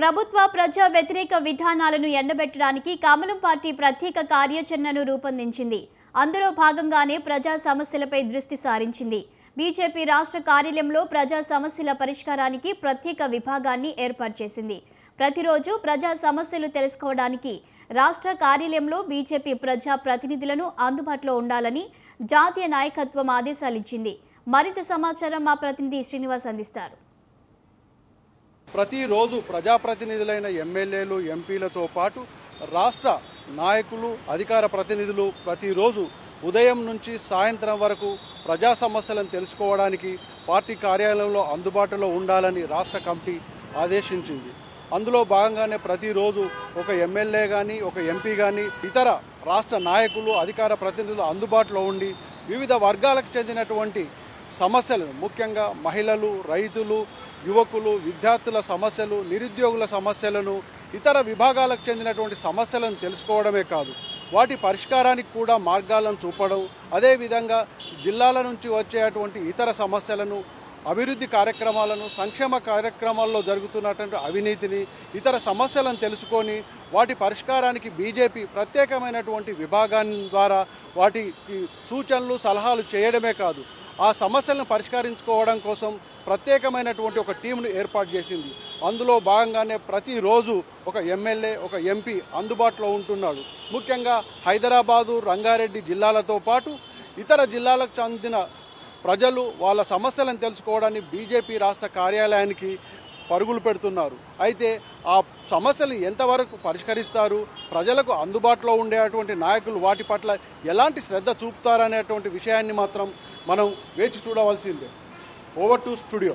ప్రభుత్వ ప్రజా వ్యతిరేక విధానాలను ఎండబెట్టడానికి కమలం పార్టీ ప్రత్యేక కార్యాచరణను రూపొందించింది. అందులో భాగంగానే ప్రజా సమస్యలపై దృష్టి సారించింది. బీజేపీ రాష్ట్ర కార్యాలయంలో ప్రజా సమస్యల పరిష్కారానికి ప్రత్యేక విభాగాన్ని ఏర్పాటు చేసింది. ప్రతిరోజు ప్రజా సమస్యలు తెలుసుకోవడానికి రాష్ట్ర కార్యాలయంలో బీజేపీ ప్రజా ప్రతినిధులను అందుబాటులో ఉండాలని జాతీయ నాయకత్వం ఆదేశాలిచ్చింది. మరింత సమాచారం మా ప్రతినిధి శ్రీనివాస్ అందిస్తారు. ప్రతిరోజు ప్రజాప్రతినిధులైన ఎమ్మెల్యేలు, ఎంపీలతో పాటు రాష్ట్ర నాయకులు, అధికార ప్రతినిధులు ప్రతిరోజు ఉదయం నుంచి సాయంత్రం వరకు ప్రజా సమస్యలను తెలుసుకోవడానికి పార్టీ కార్యాలయంలో అందుబాటులో ఉండాలని రాష్ట్ర కమిటీ ఆదేశించింది. అందులో భాగంగానే ప్రతిరోజు ఒక ఎమ్మెల్యే కానీ, ఒక ఎంపీ కానీ, ఇతర రాష్ట్ర నాయకులు, అధికార ప్రతినిధులు అందుబాటులో ఉండి వివిధ వర్గాలకు చెందినటువంటి సమస్యలను, ముఖ్యంగా మహిళలు, రైతులు, యువకులు, విద్యార్థుల సమస్యలు, నిరుద్యోగుల సమస్యలను, ఇతర విభాగాలకు చెందినటువంటి సమస్యలను తెలుసుకోవడమే కాదు, వాటి పరిష్కారానికి కూడా మార్గాలను చూపడం, అదేవిధంగా జిల్లాల నుంచి వచ్చేటువంటి ఇతర సమస్యలను, అభివృద్ధి కార్యక్రమాలను, సంక్షేమ కార్యక్రమాల్లో జరుగుతున్నటువంటి అవినీతిని, ఇతర సమస్యలను తెలుసుకొని వాటి పరిష్కారానికి బీజేపీ ప్రత్యేకమైనటువంటి విభాగాన్ని ద్వారా వాటికి సూచనలు, సలహాలు చేయడమే కాదు, ఆ సమస్యలను పరిష్కరించుకోవడం కోసం ప్రత్యేకమైనటువంటి ఒక టీంను ఏర్పాటు చేసింది. అందులో భాగంగానే ప్రతిరోజు ఒక ఎమ్మెల్యే, ఒక ఎంపీ అందుబాటులో ఉంటున్నాడు. ముఖ్యంగా హైదరాబాదు, రంగారెడ్డి జిల్లాలతో పాటు ఇతర జిల్లాలకు చెందిన ప్రజలు వాళ్ళ సమస్యలను తెలుసుకోవడానికి బీజేపీ రాష్ట్ర కార్యాలయానికి పరుగులు పెడుతున్నారు. అయితే ఆ సమస్యలు ఎంతవరకు పరిష్కరిస్తారు, ప్రజలకు అందుబాటులో ఉండేటువంటి నాయకులు వాటి పట్ల ఎలాంటి శ్రద్ధ చూపుతారనేటువంటి విషయాన్ని మాత్రం మనం వేచి చూడవలసిందే. Over to studio.